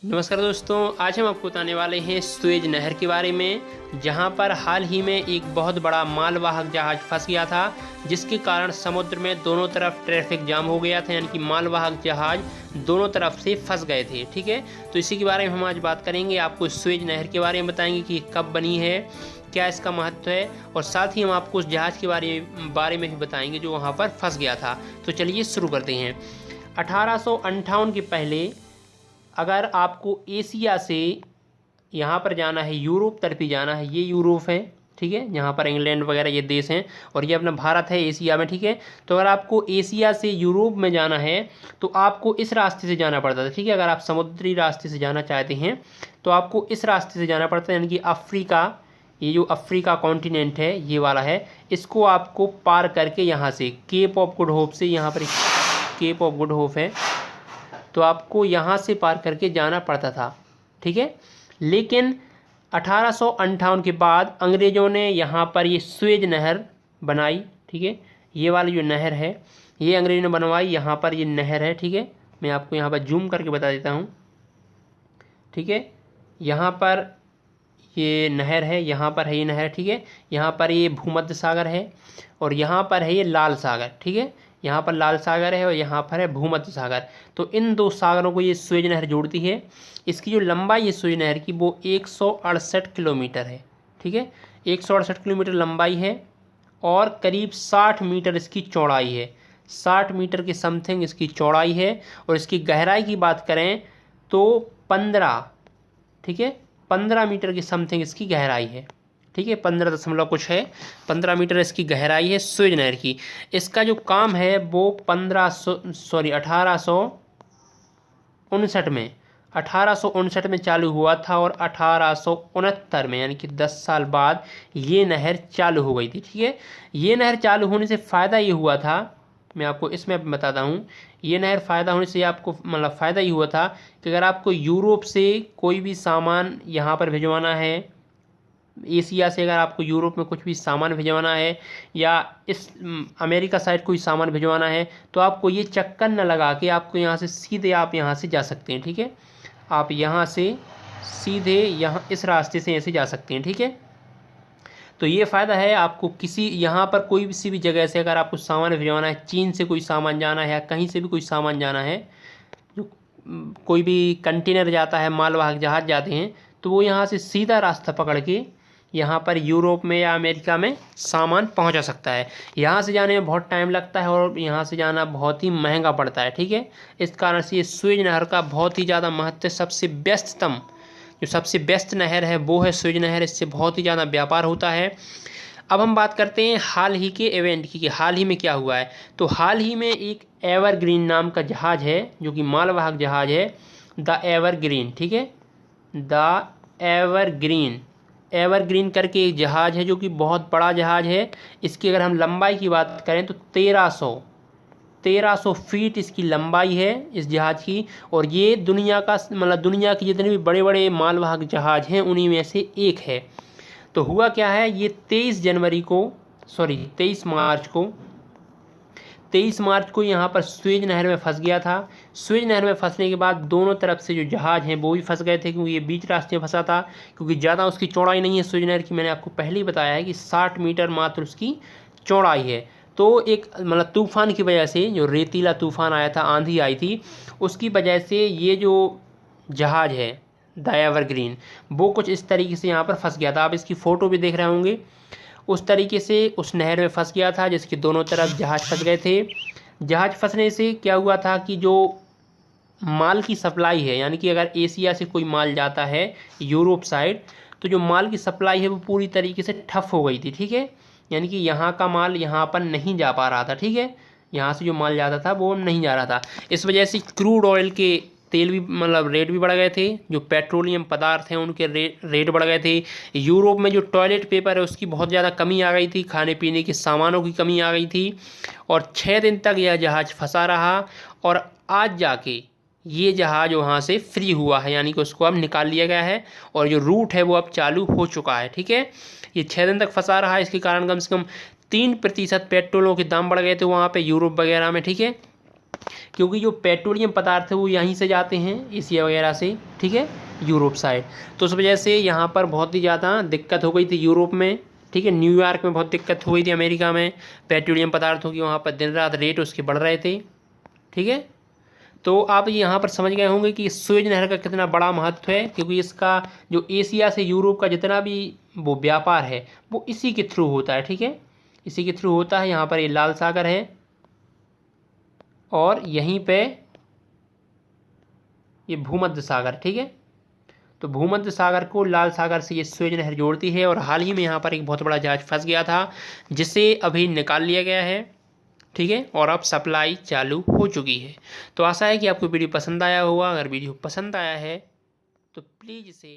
नमस्कार दोस्तों, आज हम आपको बताने वाले हैं सुएज नहर के बारे में, जहां पर हाल ही में एक बहुत बड़ा मालवाहक जहाज़ फंस गया था, जिसके कारण समुद्र में दोनों तरफ ट्रैफिक जाम हो गया था। यानी कि मालवाहक जहाज़ दोनों तरफ से फंस गए थे। ठीक है, तो इसी के बारे में हम आज बात करेंगे। आपको सुएज नहर के बारे में बताएंगे कि कब बनी है, क्या इसका महत्व है, और साथ ही हम आपको उस जहाज़ के बारे में भी बताएंगे जो वहाँ पर फंस गया था। तो चलिए शुरू करते हैं। 1858 के पहले अगर आपको एशिया से यहाँ पर जाना है, यूरोप तरफ ही जाना है, ये यूरोप है, ठीक है, यहाँ पर इंग्लैंड वगैरह ये देश हैं, और ये अपना भारत है एशिया में, ठीक है। तो अगर आपको एशिया से यूरोप में जाना है तो आपको इस रास्ते से जाना पड़ता था, ठीक है। अगर आप समुद्री रास्ते से जाना चाहते हैं तो आपको इस रास्ते से जाना पड़ता है, यानी कि अफ्रीका, ये जो अफ्रीका कॉन्टिनेंट है ये वाला है, इसको आपको पार करके यहाँ से केप ऑफ गुड होप से, यहाँ पर केप ऑफ गुड होप है, तो आपको यहाँ से पार करके जाना पड़ता था, ठीक है। लेकिन 1858 के बाद अंग्रेज़ों ने यहाँ पर ये सुएज नहर बनाई, ठीक है। ये वाली जो नहर है ये अंग्रेज़ों ने बनवाई, यहाँ पर ये नहर है, ठीक है। मैं आपको यहाँ पर जूम करके बता देता हूँ, ठीक है। यहाँ पर ये नहर है, यहाँ पर है ये नहर, ठीक है। यहाँ पर ये भूमध्य सागर है और यहाँ पर है ये लाल सागर, ठीक है। यहाँ पर लाल सागर है और यहाँ पर है भूमध्य सागर। तो इन दो सागरों को ये सुएज नहर जोड़ती है। इसकी जो लंबाई है सुएज नहर की वो 168 किलोमीटर है, ठीक है। 168 किलोमीटर लंबाई है और करीब 60 मीटर इसकी चौड़ाई है। 60 मीटर के समथिंग इसकी चौड़ाई है। और इसकी गहराई की बात करें तो 15, ठीक है, 15 मीटर की समथिंग इसकी गहराई है, ठीक है। 15 दशमलव कुछ है, 15 मीटर इसकी गहराई है सुएज नहर की। इसका जो काम है वो 1859 में चालू हुआ था और 1869 में, यानी कि 10 साल बाद ये नहर चालू हो गई थी, ठीक है। ये नहर चालू होने से फ़ायदा ये हुआ था, मैं आपको इसमें बताता हूँ। ये नहर फ़ायदा होने से आपको मतलब फ़ायदा ये हुआ था कि अगर आपको यूरोप से कोई भी सामान यहाँ पर भिजवाना है, एशिया से अगर आपको यूरोप में कुछ भी सामान भिजवाना है या इस अमेरिका साइड कोई सामान भिजवाना है, तो आपको ये चक्कर न लगा के आपको यहाँ से सीधे आप यहाँ से जा सकते हैं, ठीक है। आप यहाँ से सीधे यहाँ इस रास्ते से ऐसे जा सकते हैं, ठीक है। तो ये फ़ायदा है आपको। किसी यहाँ पर कोई किसी भी जगह से अगर आपको सामान भिजवाना है, चीन से कोई सामान जाना है या कहीं से भी कोई सामान जाना है, जो कोई भी कंटेनर जाता है, मालवाहक जहाज़ जाते हैं, तो वो यहाँ से सीधा रास्ता पकड़ के यहाँ पर यूरोप में या अमेरिका में सामान पहुँचा सकता है। यहाँ से जाने में बहुत टाइम लगता है और यहाँ से जाना बहुत ही महंगा पड़ता है, ठीक है। इस कारण से ये सुएज नहर का बहुत ही ज़्यादा महत्व, सबसे व्यस्ततम जो सबसे व्यस्त नहर है वो है सुएज नहर। इससे बहुत ही ज़्यादा व्यापार होता है। अब हम बात करते हैं हाल ही के इवेंट की कि हाल ही में क्या हुआ है। तो हाल ही में एक एवरग्रीन नाम का जहाज़ है जो कि मालवाहक जहाज़ है, द एवरग्रीन, ठीक है। द एवरग्रीन करके एक जहाज़ है जो कि बहुत बड़ा जहाज़ है। इसकी अगर हम लंबाई की बात करें तो 1300 फीट इसकी लंबाई है इस जहाज़ की। और ये दुनिया का मतलब दुनिया के जितने भी बड़े बड़े मालवाहक जहाज़ हैं उन्हीं में से एक है। तो हुआ क्या है, ये 23 मार्च को यहाँ पर सुएज नहर में फंस गया था। सुएज नहर में फंसने के बाद दोनों तरफ से जो जहाज़ हैं वो भी फंस गए थे, क्योंकि ये बीच रास्ते में फंसा था, क्योंकि ज़्यादा उसकी चौड़ाई नहीं है सुएज नहर की। मैंने आपको पहले ही बताया है कि 60 मीटर मात्र उसकी चौड़ाई है। तो एक मतलब तूफ़ान की वजह से, जो रेतीला तूफ़ान आया था, आंधी आई थी, उसकी वजह से ये जो जहाज़ है द एवरग्रीन वो कुछ इस तरीके से यहाँ पर फंस गया था। आप इसकी फ़ोटो भी देख रहे होंगे। उस तरीके से उस नहर में फंस गया था जिसके दोनों तरफ जहाज़ फंस गए थे। जहाज़ फंसने से क्या हुआ था कि जो माल की सप्लाई है, यानी कि अगर एशिया से कोई माल जाता है यूरोप साइड, तो जो माल की सप्लाई है वो पूरी तरीके से ठप हो गई थी, ठीक है। यानी कि यहाँ का माल यहाँ पर नहीं जा पा रहा था, ठीक है। यहाँ से जो माल जाता था वो नहीं जा रहा था। इस वजह से क्रूड ऑयल के तेल भी मतलब रेट भी बढ़ गए थे। जो पेट्रोलियम पदार्थ हैं उनके रेट बढ़ गए थे। यूरोप में जो टॉयलेट पेपर है उसकी बहुत ज़्यादा कमी आ गई थी, खाने पीने के सामानों की कमी आ गई थी। और 6 दिन तक यह जहाज़ फंसा रहा और आज जाके ये जहाज़ वहाँ से फ्री हुआ है, यानी कि उसको अब निकाल लिया गया है और जो रूट है वो अब चालू हो चुका है, ठीक है। ये 6 दिन तक फंसा रहा है, इसके कारण कम से कम 3% पेट्रोलों के दाम बढ़ गए थे वहाँ पे यूरोप वगैरह में, ठीक है। क्योंकि जो पेट्रोलियम पदार्थ है वो यहीं से जाते हैं एशिया वगैरह से, ठीक है, यूरोप साइड। तो उस वजह से यहाँ पर बहुत ही ज़्यादा दिक्कत हो गई थी यूरोप में, ठीक है। न्यूयॉर्क में बहुत दिक्कत हो गई थी, अमेरिका में पेट्रोलियम पदार्थों की वहाँ पर दिन रात रेट उसके बढ़ रहे थे, ठीक है। तो आप यहाँ पर समझ गए होंगे कि सुएज नहर का कितना बड़ा महत्व है, क्योंकि इसका जो एशिया से यूरोप का जितना भी वो व्यापार है वो इसी के थ्रू होता है, ठीक है, इसी के थ्रू होता है। यहाँ पर ये लाल सागर है और यहीं पे ये भूमध्य सागर, ठीक है। तो भूमध्य सागर को लाल सागर से ये सुएज नहर जोड़ती है और हाल ही में यहाँ पर एक बहुत बड़ा जहाज फंस गया था जिसे अभी निकाल लिया गया है, ठीक है, और अब सप्लाई चालू हो चुकी है। तो आशा है कि आपको वीडियो पसंद आया होगा। अगर वीडियो पसंद आया है तो प्लीज़ इसे